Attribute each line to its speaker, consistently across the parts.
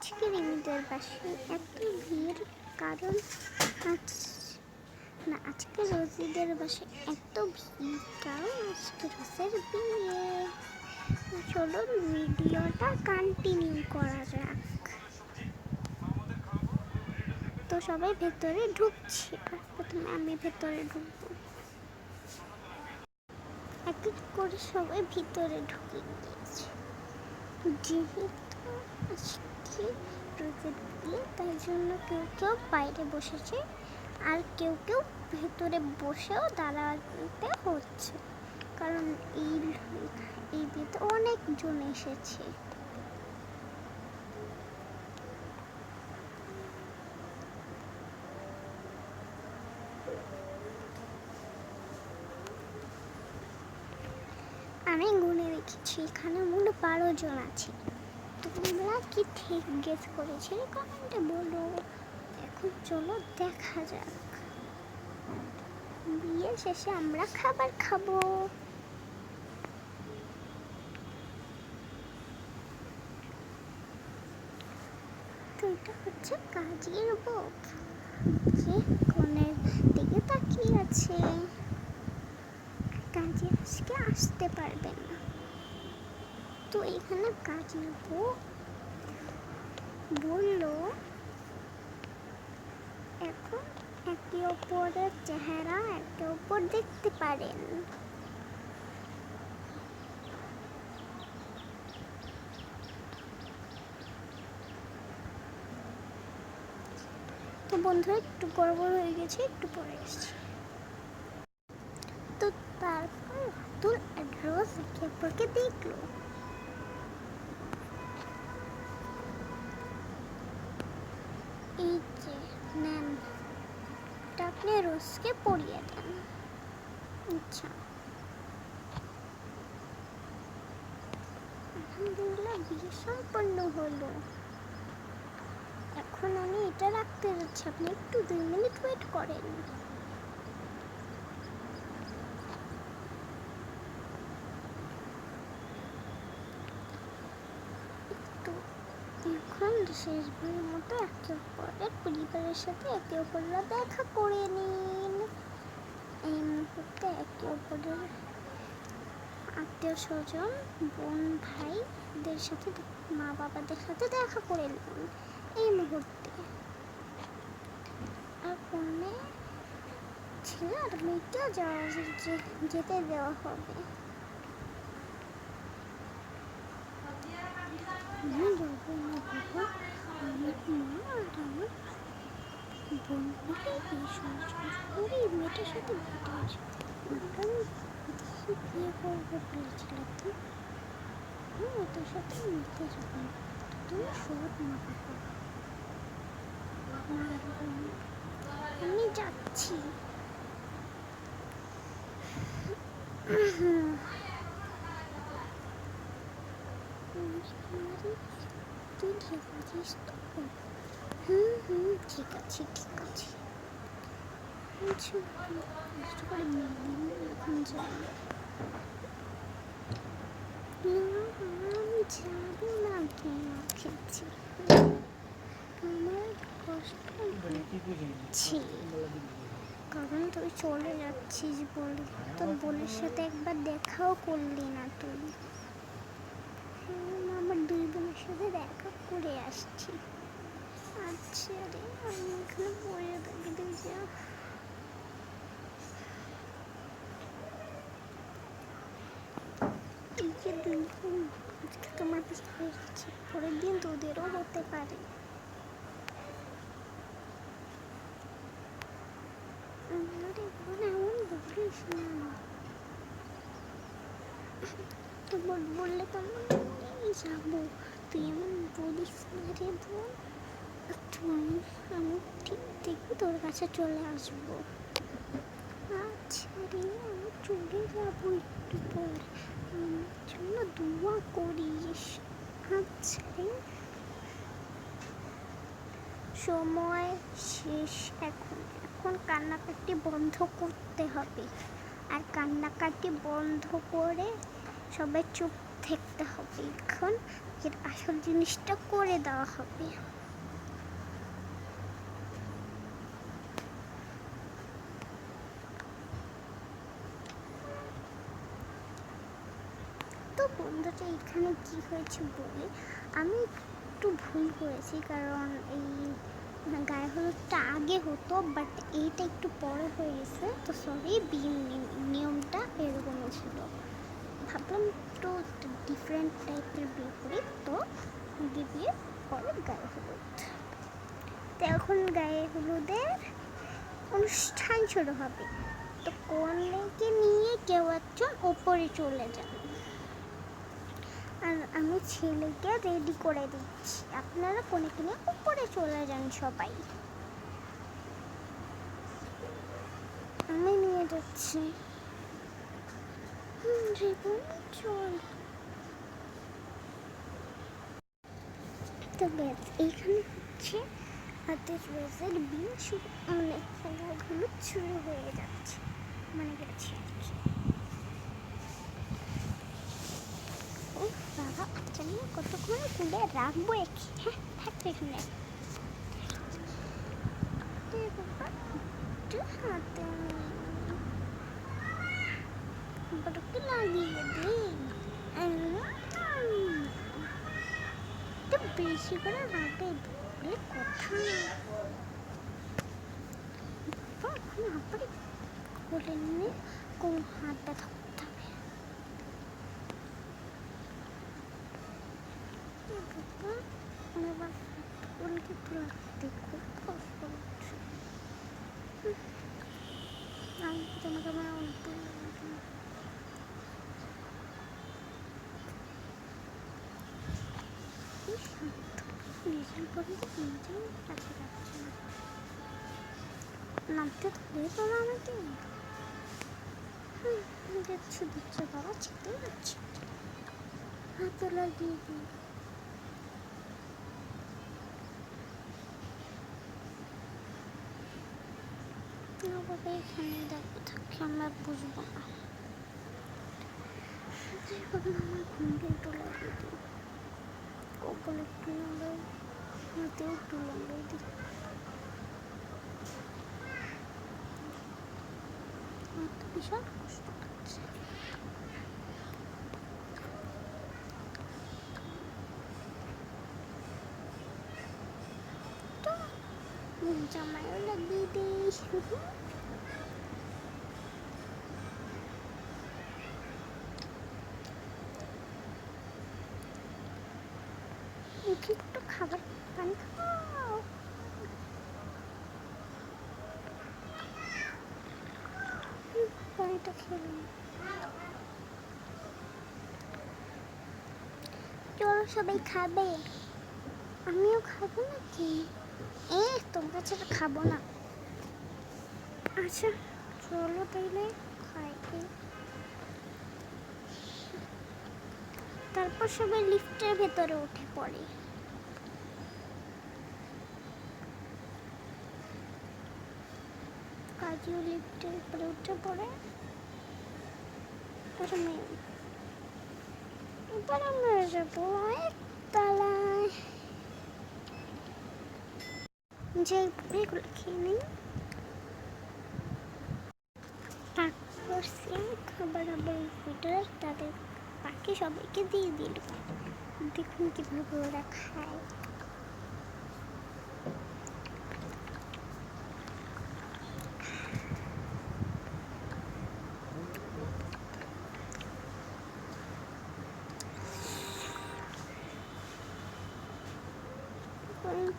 Speaker 1: আজকের ঈদের বাসায় এত ভিড় কারণ আজকে রোজিদের বাসায় এত ভিড় কারণ আজকে রোজের বিয়ে। চলো ভিডিওটা কন্টিনিউ করা যাক। তো সবাই ভেতরে ঢুকছে, প্রথমে আমি ভেতরে ঢুকবো। এক এক করে সবাই ভিতরে ঢুকে গিয়েছে। যেহেতু আজকে রোজের বিয়ে তাই জন্য কেউ কেউ বাইরে বসেছে আর কেউ কেউ ভেতরে বসেও দাঁড়াতে হচ্ছে, কারণ এই বিয়েতে অনেকজন এসেছে। আমি গুনে রেখেছি এখানে মোট 12 জন আছে। তোমরা কি ঠিক গেস করেছিলে কমেন্টে বলো। এখন চলো দেখা যাক। বিয়ে শেষে আমরা খাবার খাবো। তো এটা হচ্ছে কাজের বউ, যে কনের দিকে তাকিয়ে আছে। কাজে আজকে আসতে পারবেন না, তো এখানে কাজের বউ বললো এখন একে অপরের চেহারা একে অপর দেখতে পারেন। তো বন্ধু একটু গড়বড় হয়ে গেছে, একটু পরে এসেছি। তো তারপর তুল রোজ একে অপরকে দেখলো। এই যে নেন, এটা আপনি রোজকে পরিয়ে দেন। আচ্ছা, আলহামদুলিল্লাহ বিয়ে সম্পন্ন হলো। এখন আমি এটা রাখতে যাচ্ছি, আপনি একটু 2 মিনিট ওয়েট করেন। তো এখন শেষবারের মতো একে অপরের পরিবারের সাথে একে অপররা দেখা করে নিন। এই মুহূর্তে একে অপরের আত্মীয় স্বজন, বোন ভাইদের সাথে, মা বাবাদের সাথে দেখা করে নিন এই মুহূর্তে। আর কনে ছেলে আর মেয়েকে যেতে দেওয়া হবে। আমি যাবো না বাবা, আমার মা আর আমার বোন মিলে এই মেয়েটার সাথে বিয়ে হয়েছে। বিয়ে করবো বলেছিলাম, ওদের সাথে মিলতে যাবো। তুমি সব মা বাবা, আমি যাচ্ছি। তুই ঠিক আছিস তো? ঠিক আছে ঠিক আছে। কষ্ট করে এখন যাই। আমি যাবো না কেন খেয়েছি, আমার কষ্ট হচ্ছে কারণ তুই চলে যাচ্ছিস বলে। তোর বোনের সাথে একবার দেখাও করলি না তুই। আমার 2 বোনের সাথে দেখা করে আসছি। আচ্ছা রে, আমি এখানে পড়ে থাকি, তুই যা। এই যে 2 বোন আজকে তোমার বিয়ে হয়ে যাচ্ছে, পরের দিন তোদেরও হতে পারে। আরে বোন এমন বলিস না, তো বললে তো আমি যাবো। তুই এমন বলিস না রে বোন। আমি ঠিক দেখবি তোর কাছে চলে আসবো। আচ্ছা রে, আমি চলে যাবো একটু পর, আমার জন্য দোয়া করিস। আচ্ছা রে। সময় শেষ, এখন কান্নাকাটি বন্ধ করতে হবে। আর কান্নাকাটি বন্ধ করে সবাই চুপ দেখতে হবে, এখন এর আসল জিনিসটা করে দেওয়া হবে। তো বন্ধুটা এখানে কি হয়েছে বলি, আমি একটু ভুল করেছি, কারণ এই গায়ে হলুদটা আগে হতো, বাট এইটা একটু পরে হয়ে গেছে, তো সরি। বিয়ের নিয়মটা এরকমই ছিল, ভাবলাম একটু ডিফারেন্ট টাইপের বিয়ে করি, তো বিয়ে পরে গায়ে হলুদ। তো এখন গায়ে হলুদের অনুষ্ঠান শুরু হবে। তো কনেকে নিয়ে কেউ একজন ওপরে চলে যান, আর আমি ছেলেকে রেডি করে দিচ্ছি। আপনারা কনেকে নিয়ে উপরে চলে যান সবাই, আমি নিয়ে যাচ্ছি। চল। তো ব্যাস এইখানে হচ্ছে হাতের রোজের বিয়ে শুরু, মানে খেলাগুলো শুরু হয়ে যাচ্ছে, মানে গেছে আর কি। ও বাবা, জানি না কতক্ষণ তুলে রাখবো একে। হ্যাঁ, থাকবে এখানে। হাতে বরকে লাগিয়ে দিই, বেশি করে রাখবে বলে কথা। এখন আবার কোলে নিয়ে কোন হাত ব্যথা করতে হবে। এবার কোনকে লাগতে খুব কষ্ট হচ্ছে। আমি তোমাকে আমার নিজের পরে নিজেই কাছে রাখছে না, নামতে ধরে তো আমাকে দিচ্ছে দিচ্ছে বাবা, ছিটতে যাচ্ছে, হাতে লাগিয়ে দিই। বাবা এখানে দেখো থাকে, আমরা বুঝবো না। আমার ঘুমটা একটু লাগিয়ে দিই, কপালে একটু লাগাই, হাতেও একটু লাগাই দিই। আমার তো বিশাল কষ্ট লাগছে। জামাইও লাগিয়ে দিই। একটু খাবার পানি খাও, পানিটা খেলাম। চলো সবাই খাবে, আমিও খাবো নাকি? তোমরা ছাড়া খাবো না। আচ্ছা চলো তাইলে খাই। তারপর সবাই লিফটের ভেতরে উঠে পড়ে। কাজীও লিফটের উপরে উঠে পড়ে। এবার আমরা যাবো একতলায়, যে এগুলো খেয়ে নিই। তারপর খাবার আবার ভিতরে তাদের বাকি সবাইকে দিয়ে দিল। দেখুন কিভাবে ওরা খায়।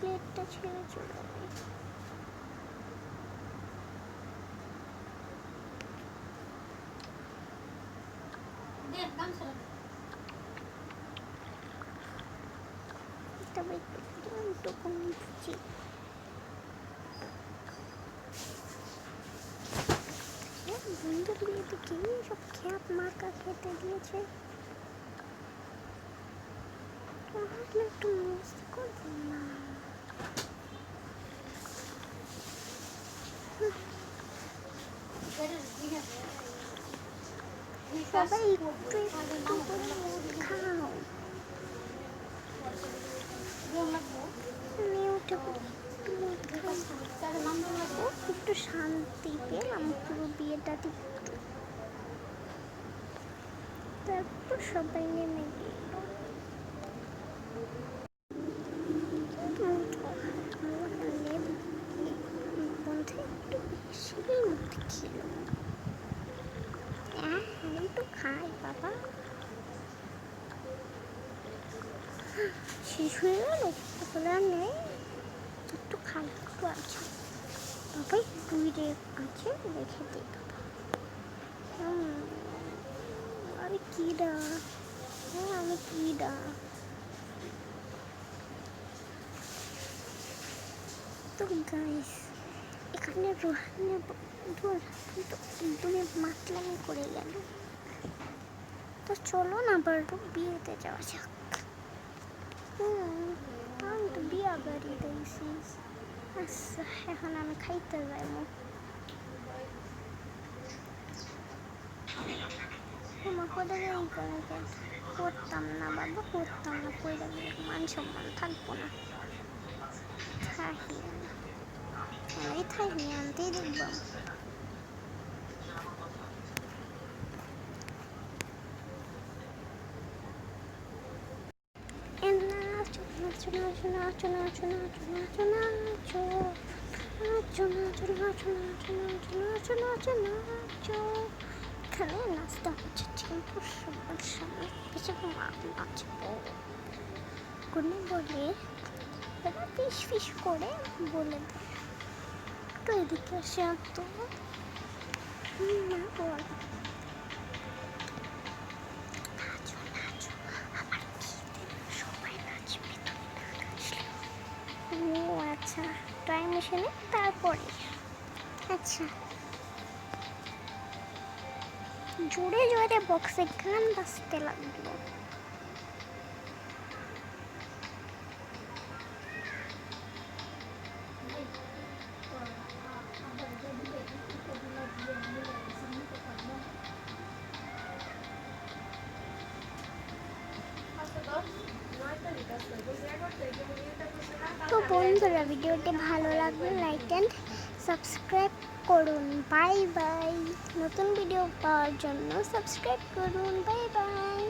Speaker 1: প্লেটটা ছেড়ে চলে যায়। তবে একটু কম দিচ্ছি। বন্ধুর বিয়েতে কি সব খ্যাপ মার্কা খেতে দিয়েছে, একটু মস্তি করবো না। সবাই একটু একটু করে খায়। একটু শান্তি পেলাম পুরো বিয়েটা দিতে। তারপর সবাই নেমে গেল। বন্ধু একটু বেশি মদ খেলো। হ্যাঁ একটু খাই বাবা। শেষ হয়ে গেল তাহলে আর নেই, একটু খাই একটু আছে বাবা, দুই আছে রেখে দিই বাবা। আমি কিডা, হ্যাঁ আমি কিডা। তো গাইস এখানে রোহানের বন্ধু কিন্তু একদমই মাতলামি করে গেল। তো চলো না আবার বিয়েতে যাওয়া যাক। আমি তো বিয়া বাড়ি দিয়েছি। আচ্ছা এখন আমি খাইতে যাবো। তোমার কোথায় এই করে করতাম না বাবা, করতাম না, করে মান সম্মান থাকবো না। থাকি আমি থাকি আনতেই দেখবো। এখানে নাচতে হচ্ছে কিন্তু সবার সামনে কিছু নাচবো কোনে বলে ফিস ফিস করে বলে দেয়। একটু এদিকে আসে তো না বল ও আচ্ছা টাইম মেশিনে তারপরে আচ্ছা জোরে জোরে বক্সে গান বাজতে লাগলো। তো বন্ধুরা ভিডিওটি ভালো লাগলে লাইক অ্যান্ড সাবস্ক্রাইব করুন। Bye bye. নতুন ভিডিও পাওয়ার জন্য সাবস্ক্রাইব করুন। Bye bye.